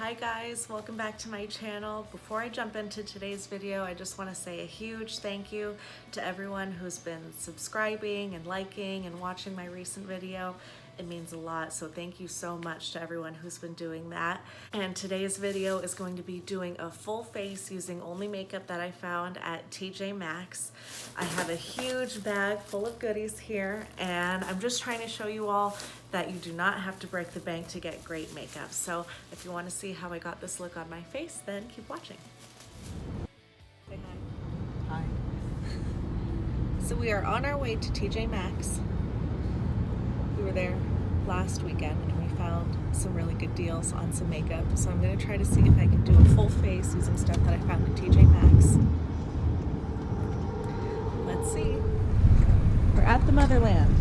Hi guys, welcome back to my channel. Before I jump into today's video, I just want to say a huge thank you to everyone who's been subscribing and liking and watching my recent video. It means a lot, so thank you so much to everyone who's been doing that. And today's video is going to be doing a full face using only makeup that I found at TJ Maxx. I have a huge bag full of goodies here, and I'm just trying to show you all that you do not have to break the bank to get great makeup. So if you want to see how I got this look on my face, then keep watching. Say hi. Hi. So we are on our way to TJ Maxx. We were there last weekend and we found some really good deals on some makeup. So I'm going to try to see if I can do a full face using stuff that I found at TJ Maxx. Let's see. We're at the motherland.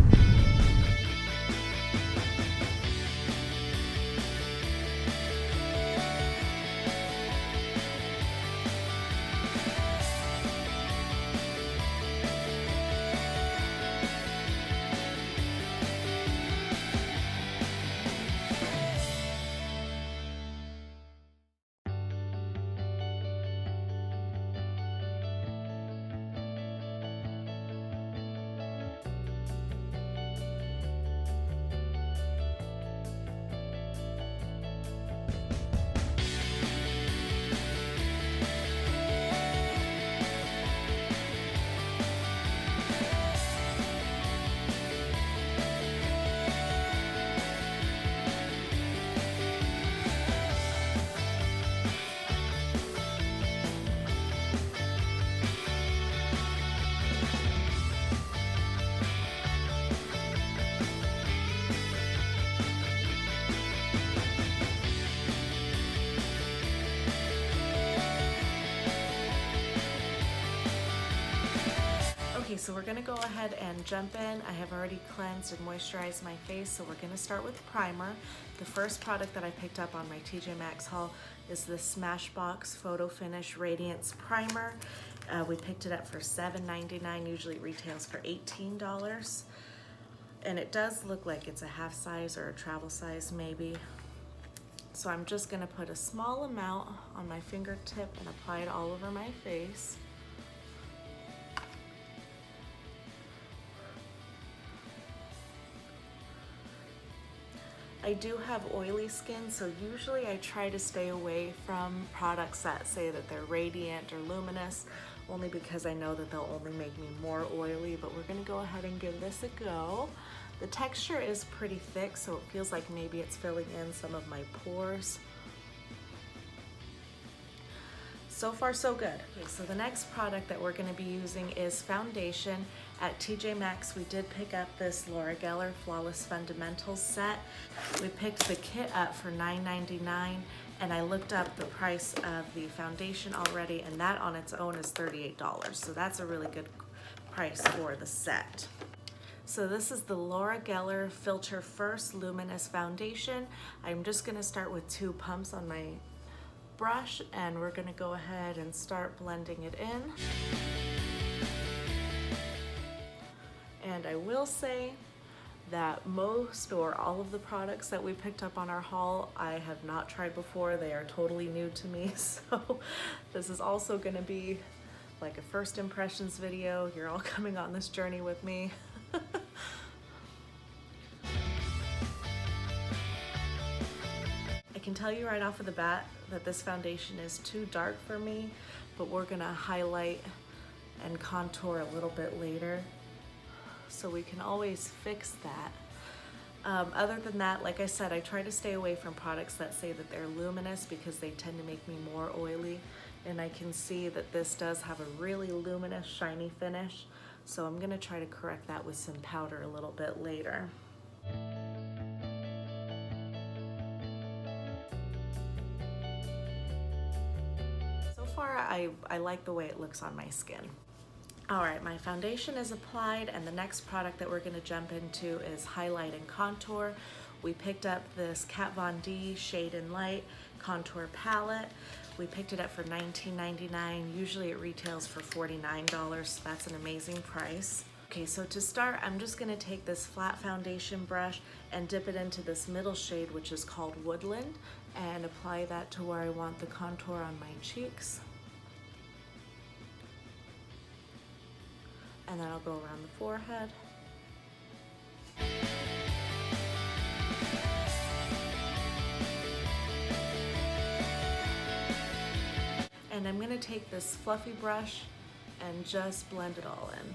Okay, so we're gonna go ahead and jump in. I have already cleansed and moisturized my face, so we're gonna start with primer. The first product that I picked up on my TJ Maxx haul is the Smashbox Photo Finish Radiance Primer. We picked it up for $7.99, usually it retails for $18. And it does look like it's a half size or a travel size maybe. So I'm just gonna put a small amount on my fingertip and apply it all over my face. I do have oily skin, so usually I try to stay away from products that say that they're radiant or luminous, only because I know that they'll only make me more oily, but we're gonna go ahead and give this a go. The texture is pretty thick, so it feels like maybe it's filling in some of my pores. So far, so good. Okay, so the next product that we're gonna be using is foundation. At TJ Maxx, we did pick up this Laura Geller Flawless Fundamentals set. We picked the kit up for $9.99, and I looked up the price of the foundation already, and that on its own is $38. So that's a really good price for the set. So this is the Laura Geller Filter First Luminous Foundation. I'm just gonna start with 2 pumps on my brush, and we're gonna go ahead and start blending it in. And I will say that most or all of the products that we picked up on our haul I have not tried before. They are totally new to me, so this is also gonna be like a first impressions video. You're all coming on this journey with me. I can tell you right off of the bat that this foundation is too dark for me, but we're gonna highlight and contour a little bit later, so we can always fix that. Other than that, like I said, I try to stay away from products that say that they're luminous because they tend to make me more oily, and I can see that this does have a really luminous, shiny finish, so I'm gonna try to correct that with some powder a little bit later. So far, I like the way it looks on my skin. All right, my foundation is applied, and the next product that we're gonna jump into is highlight and contour. We picked up this Kat Von D Shade and Light contour palette. We picked it up for $19.99. Usually it retails for $49, so that's an amazing price. Okay, so to start, I'm just gonna take this flat foundation brush and dip it into this middle shade, which is called Woodland, and apply that to where I want the contour on my cheeks. And then I'll go around the forehead. And I'm gonna take this fluffy brush and just blend it all in.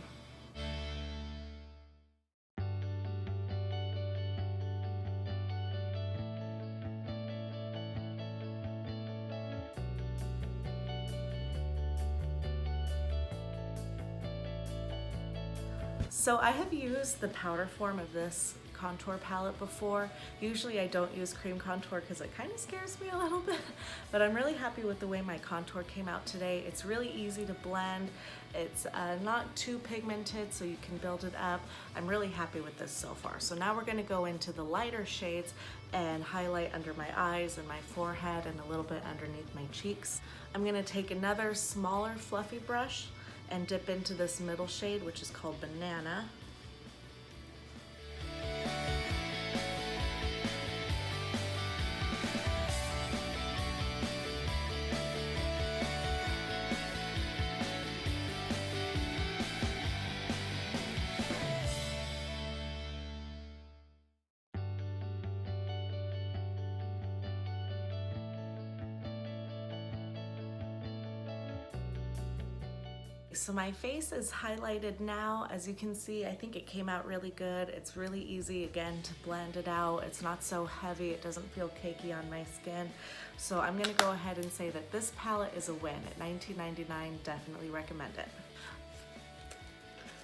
So I have used the powder form of this contour palette before. Usually I don't use cream contour because it kind of scares me a little bit, but I'm really happy with the way my contour came out today. It's really easy to blend. It's not too pigmented, so you can build it up. I'm really happy with this so far. So now we're gonna go into the lighter shades and highlight under my eyes and my forehead and a little bit underneath my cheeks. I'm gonna take another smaller fluffy brush and dip into this middle shade, which is called Banana. So my face is highlighted now. As you can see, I think it came out really good. It's really easy, again, to blend it out. It's not so heavy. It doesn't feel cakey on my skin. So I'm gonna go ahead and say that this palette is a win. At $19.99, definitely recommend it.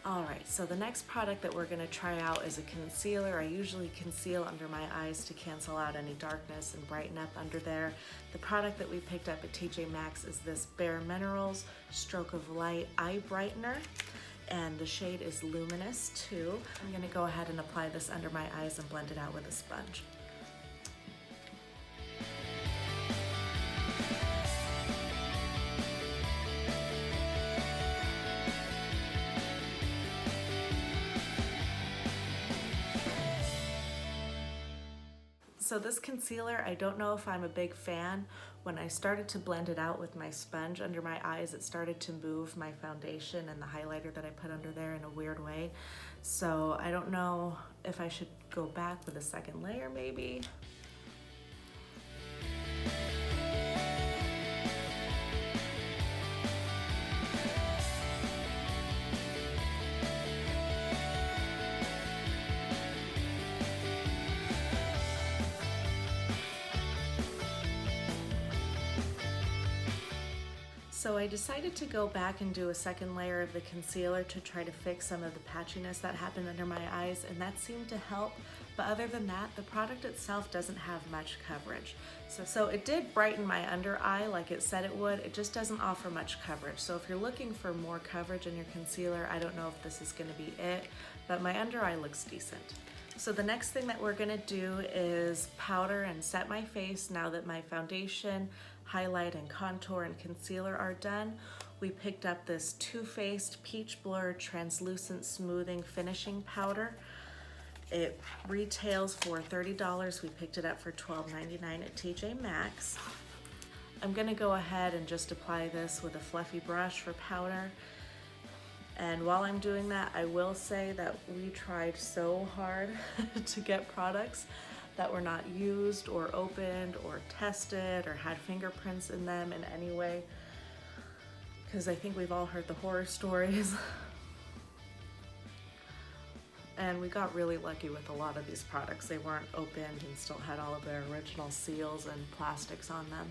All right, so the next product that we're gonna try out is a concealer. I usually conceal under my eyes to cancel out any darkness and brighten up under there. The product that we picked up at TJ Maxx is this Bare Minerals Stroke of Light Eye Brightener, and the shade is Luminous 2. I'm gonna go ahead and apply this under my eyes and blend it out with a sponge. So this concealer, I don't know if I'm a big fan. When I started to blend it out with my sponge under my eyes, it started to move my foundation and the highlighter that I put under there in a weird way. So I don't know if I should go back with a second layer maybe. So I decided to go back and do a second layer of the concealer to try to fix some of the patchiness that happened under my eyes, and that seemed to help. But other than that, the product itself doesn't have much coverage. So it did brighten my under eye like it said it would. It just doesn't offer much coverage. So if you're looking for more coverage in your concealer, I don't know if this is gonna be it, but my under eye looks decent. So the next thing that we're gonna do is powder and set my face now that my foundation, highlight, and contour and concealer are done. We picked up this Too Faced Peach Blur Translucent Smoothing Finishing Powder. It retails for $30. We picked it up for $12.99 at TJ Maxx. I'm gonna go ahead and just apply this with a fluffy brush for powder. And while I'm doing that, I will say that we tried so hard to get products that were not used or opened or tested or had fingerprints in them in any way, because I think we've all heard the horror stories. And we got really lucky with a lot of these products. They weren't opened and still had all of their original seals and plastics on them.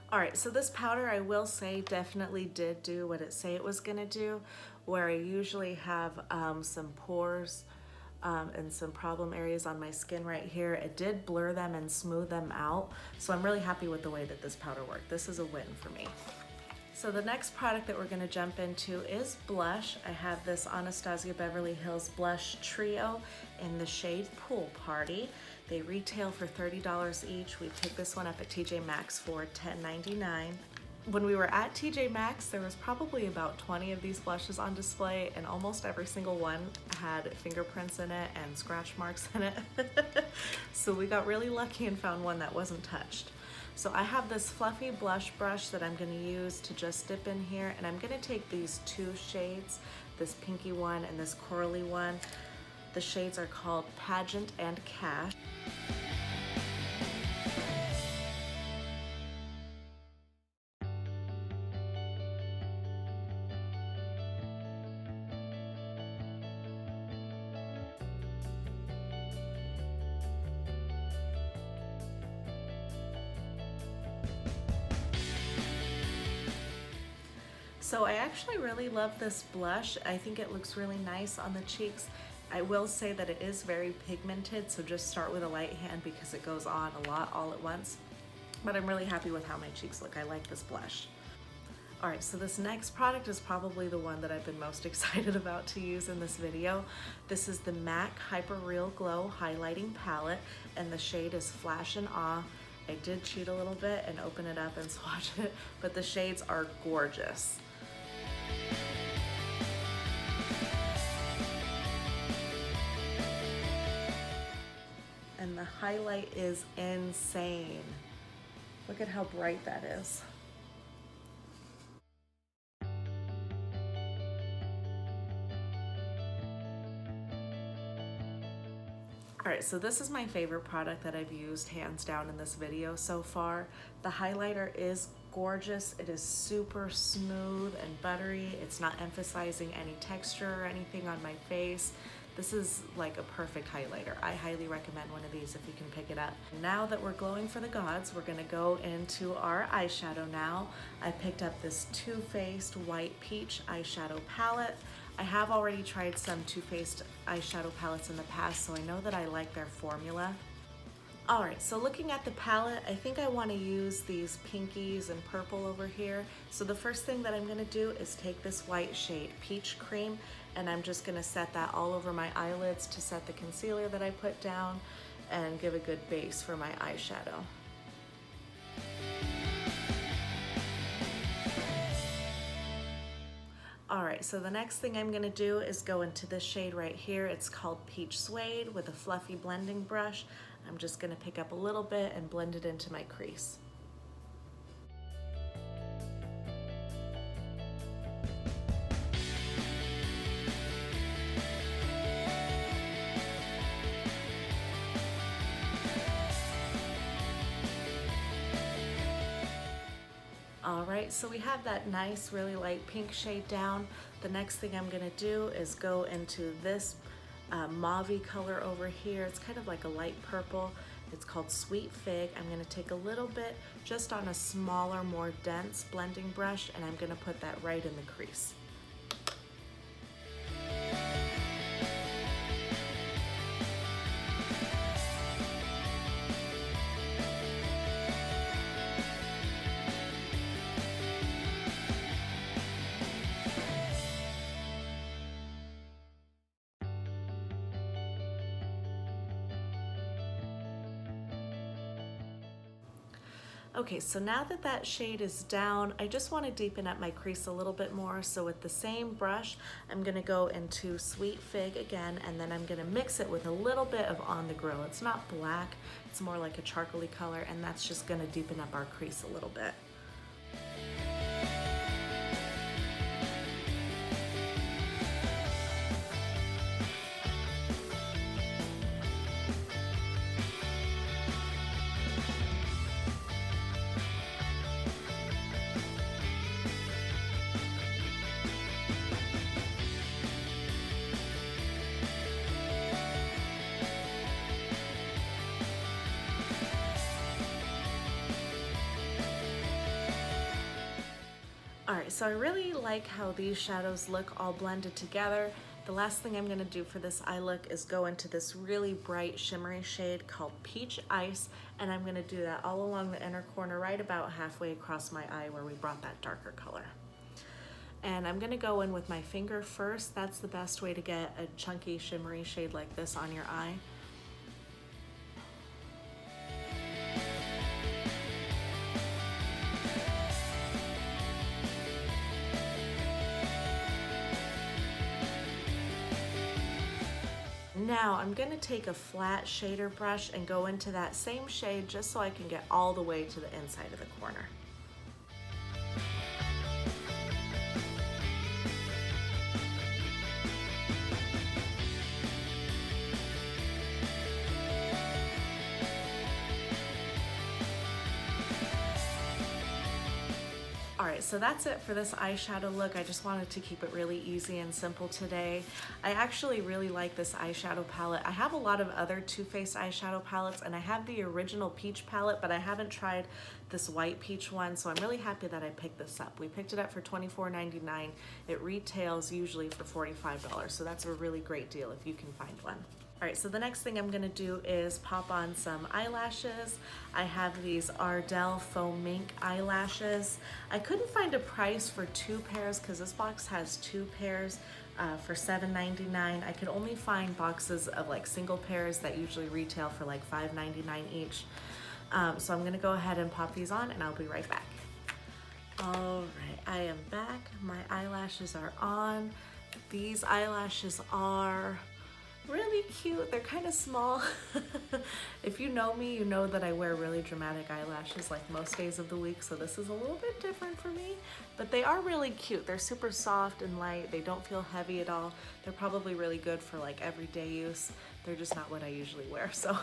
All right, so this powder, I will say, definitely did do what it say it was gonna do, where I usually have some pores and some problem areas on my skin right here. It did blur them and smooth them out, so I'm really happy with the way that this powder worked. This is a win for me. So the next product that we're going to jump into is blush. I have this Anastasia Beverly Hills Blush Trio in the shade Pool Party. They retail for $30 each. We picked this one up at TJ Maxx for $10.99. When we were at TJ Maxx, there was probably about 20 of these blushes on display, and almost every single one had fingerprints in it and scratch marks in it. So we got really lucky and found one that wasn't touched. So I have this fluffy blush brush that I'm going to use to just dip in here, and I'm going to take these two shades, this pinky one and this corally one. The shades are called Pageant and Cash. So I actually really love this blush. I think it looks really nice on the cheeks. I will say that it is very pigmented, so just start with a light hand because it goes on a lot all at once. But I'm really happy with how my cheeks look. I like this blush. All right, so this next product is probably the one that I've been most excited about to use in this video. This is the MAC Hyper Real Glow Highlighting Palette, and the shade is Flash and Awe. I did cheat a little bit and open it up and swatch it, but the shades are gorgeous. And the highlight is insane. Look at how bright that is. All right, so this is my favorite product that I've used hands down in this video so far. The highlighter is gorgeous. It is super smooth and buttery. It's not emphasizing any texture or anything on my face. This is like a perfect highlighter. I highly recommend one of these if you can pick it up. Now that we're glowing for the gods, we're gonna go into our eyeshadow now. I picked up this Too Faced White Peach eyeshadow palette. I have already tried some Too Faced eyeshadow palettes in the past, so I know that I like their formula. All right, so looking at the palette, I think I want to use these pinkies and purple over here. So the first thing that I'm going to do is take this white shade, Peach Cream, and I'm just going to set that all over my eyelids to set the concealer that I put down and give a good base for my eyeshadow. All right, so the next thing I'm gonna do is go into this shade right here. It's called Peach Suede with a fluffy blending brush. I'm just gonna pick up a little bit and blend it into my crease. All right, so we have that nice, really light pink shade down. The next thing I'm gonna do is go into this mauve-y color over here. It's kind of like a light purple. It's called Sweet Fig. I'm gonna take a little bit just on a smaller, more dense blending brush, and I'm gonna put that right in the crease. Okay, so now that that shade is down, I just want to deepen up my crease a little bit more. So with the same brush, I'm going to go into Sweet Fig again, and then I'm going to mix it with a little bit of On the Grill. It's not black, it's more like a charcoaly color, and that's just going to deepen up our crease a little bit. All right, so I really like how these shadows look all blended together. The last thing I'm gonna do for this eye look is go into this really bright shimmery shade called Peach Ice, and I'm gonna do that all along the inner corner, right about halfway across my eye where we brought that darker color. And I'm gonna go in with my finger first. That's the best way to get a chunky shimmery shade like this on your eye. Now I'm going to take a flat shader brush and go into that same shade just so I can get all the way to the inside of the corner. Alright, so that's it for this eyeshadow look. I just wanted to keep it really easy and simple today. I actually really like this eyeshadow palette. I have a lot of other Too Faced eyeshadow palettes, and I have the original peach palette, but I haven't tried this white peach one, so I'm really happy that I picked this up. We picked it up for $24.99. It retails usually for $45, so that's a really great deal if you can find one. All right, so the next thing I'm gonna do is pop on some eyelashes. I have these Ardell Faux Mink eyelashes. I couldn't find a price for 2 pairs because this box has 2 pairs for $7.99. I could only find boxes of like single pairs that usually retail for like $5.99 each. So I'm gonna go ahead and pop these on and I'll be right back. All right, I am back. My eyelashes are on. These eyelashes are really cute. They're kind of small. If you know me, you know that I wear really dramatic eyelashes like most days of the week, so this is a little bit different for me, but they are really cute. They're super soft and light. They don't feel heavy at all. They're probably really good for like everyday use. They're just not what I usually wear, so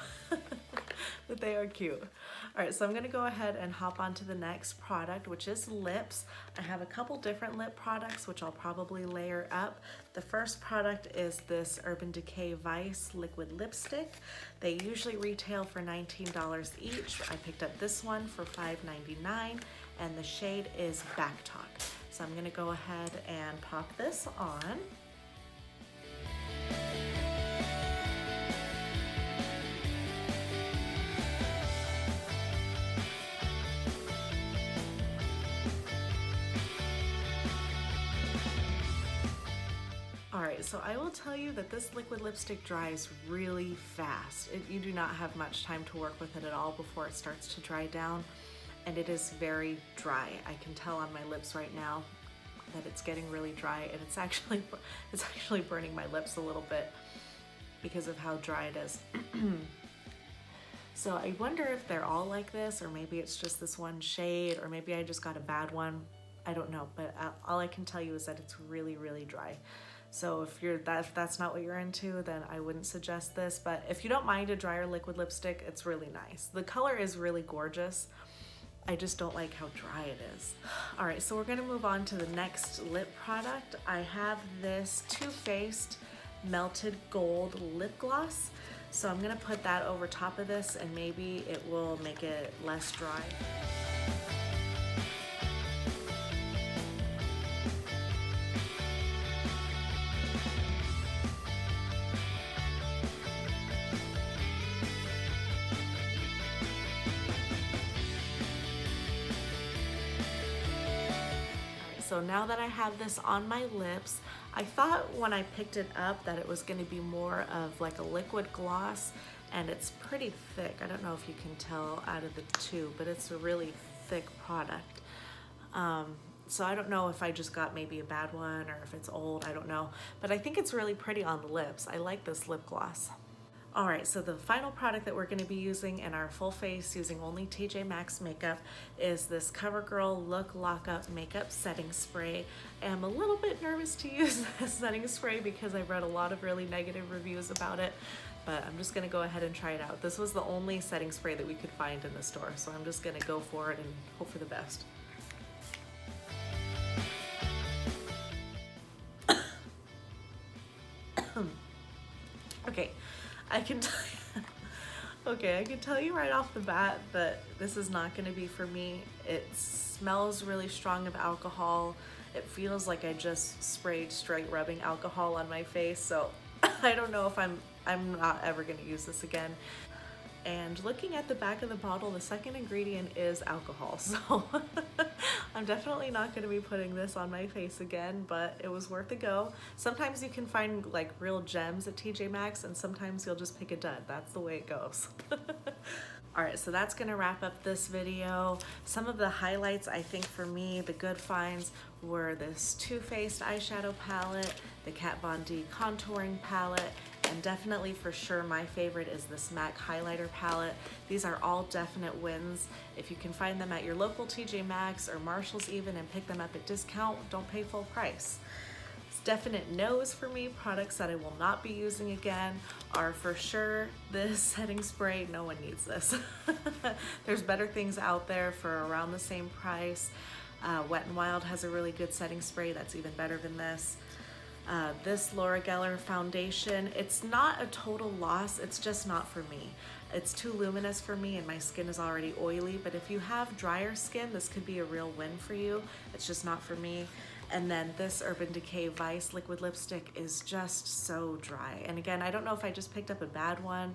but they are cute. All right, so I'm gonna go ahead and hop on to the next product, which is lips. I have a couple different lip products, which I'll probably layer up. The first product is this Urban Decay Vice liquid lipstick. They usually retail for $19 each. I picked up this one for $5.99, and the shade is Back Talk. So I'm gonna go ahead and pop this on. Alright, so I will tell you that this liquid lipstick dries really fast. You do not have much time to work with it at all before it starts to dry down, and it is very dry. I can tell on my lips right now that it's getting really dry, and it's actually burning my lips a little bit because of how dry it is. So I wonder if they're all like this, or maybe it's just this one shade, or maybe I just got a bad one. I don't know, but all I can tell you is that it's really, really dry. So if that's not what you're into, then I wouldn't suggest this. But if you don't mind a drier liquid lipstick, it's really nice. The color is really gorgeous. I just don't like how dry it is. All right, so we're gonna move on to the next lip product. I have this Too Faced Melted Gold Lip Gloss. So I'm gonna put that over top of this, and maybe it will make it less dry. So now that I have this on my lips, I thought when I picked it up that it was going to be more of like a liquid gloss, and it's pretty thick. I don't know if you can tell out of the tube, but it's a really thick product. So I don't know if I just got maybe a bad one or if it's old, I don't know. But I think it's really pretty on the lips. I like this lip gloss. All right, so the final product that we're gonna be using in our full face using only TJ Maxx makeup is this CoverGirl Look Lockup Makeup Setting Spray. I'm a little bit nervous to use this setting spray because I've read a lot of really negative reviews about it, but I'm just gonna go ahead and try it out. This was the only setting spray that we could find in the store, so I'm just gonna go for it and hope for the best. Okay. I can tell you right off the bat that this is not going to be for me. It smells really strong of alcohol. it feels like I just sprayed straight rubbing alcohol on my face. So I don't know if I'm not ever gonna use this again. And looking at the back of the bottle, the second ingredient is alcohol. So I'm definitely not gonna be putting this on my face again, but it was worth a go. Sometimes you can find like real gems at TJ Maxx, and sometimes you'll just pick a dud. That's the way it goes. All right, so that's gonna wrap up this video. Some of the highlights, I think for me, the good finds were this Too Faced eyeshadow palette, the Kat Von D contouring palette, and definitely for sure my favorite is this MAC highlighter palette. These are all definite wins. If you can find them at your local TJ Maxx or Marshall's even and pick them up at discount, don't pay full price. Definite no's for me. Products that I will not be using again are for sure this setting spray. No one needs this. There's better things out there for around the same price. Wet n Wild has a really good setting spray that's even better than this. This Laura Geller foundation, it's not a total loss, it's just not for me. It's too luminous for me and my skin is already oily, but if you have drier skin, this could be a real win for you. It's just not for me. And then this Urban Decay Vice liquid lipstick is just so dry. And again, I don't know if I just picked up a bad one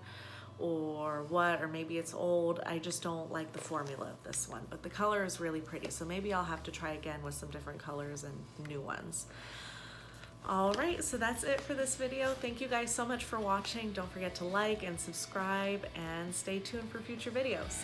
or what, or maybe it's old. I just don't like the formula of this one, but the color is really pretty. So maybe I'll have to try again with some different colors and new ones. All right, so that's it for this video. Thank you guys so much for watching. Don't forget to like and subscribe and stay tuned for future videos.